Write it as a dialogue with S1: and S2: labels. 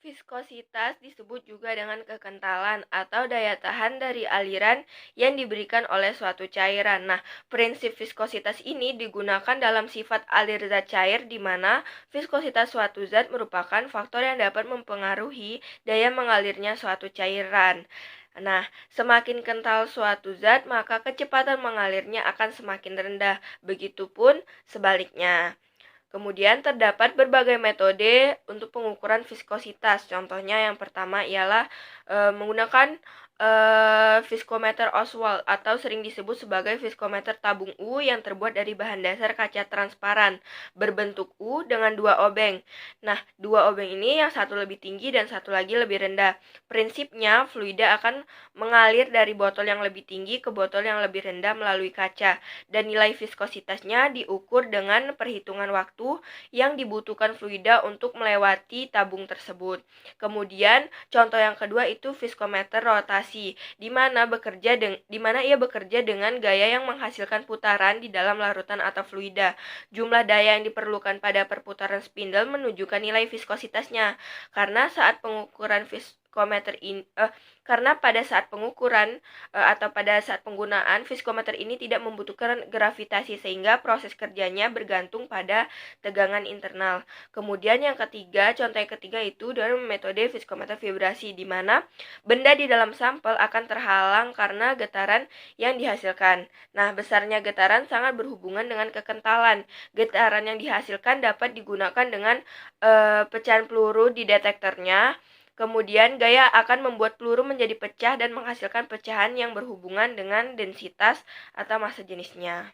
S1: Viskositas disebut juga dengan kekentalan atau daya tahan dari aliran yang diberikan oleh suatu cairan. Nah, prinsip viskositas ini digunakan dalam sifat alir zat cair di mana viskositas suatu zat merupakan faktor yang dapat mempengaruhi daya mengalirnya suatu cairan. Nah, semakin kental suatu zat, maka kecepatan mengalirnya akan semakin rendah. Begitupun sebaliknya. Kemudian terdapat berbagai metode untuk pengukuran viskositas. Contohnya yang pertama ialah menggunakan viskometer Oswald atau sering disebut sebagai viskometer tabung U yang terbuat dari bahan dasar kaca transparan berbentuk U dengan dua obeng. Nah, dua obeng ini yang satu lebih tinggi dan satu lagi lebih rendah. Prinsipnya fluida akan mengalir dari botol yang lebih tinggi ke botol yang lebih rendah melalui kaca dan nilai viskositasnya diukur dengan perhitungan waktu yang dibutuhkan fluida untuk melewati tabung tersebut. Kemudian contoh yang kedua itu viskometer rotasi di mana ia bekerja dengan gaya yang menghasilkan putaran di dalam larutan atau fluida. Jumlah daya yang diperlukan pada perputaran spindle menunjukkan nilai viskositasnya. Karena pada saat pengukuran atau pada saat penggunaan viskometer ini tidak membutuhkan gravitasi sehingga proses kerjanya bergantung pada tegangan internal. Kemudian yang ketiga, contoh yang ketiga itu dengan metode viskometer vibrasi di mana benda di dalam sampel akan terhalang karena getaran yang dihasilkan. Nah, besarnya getaran sangat berhubungan dengan kekentalan. Getaran yang dihasilkan dapat digunakan dengan pecahan peluru di detektornya. Kemudian gaya akan membuat peluru menjadi pecah dan menghasilkan pecahan yang berhubungan dengan densitas atau massa jenisnya.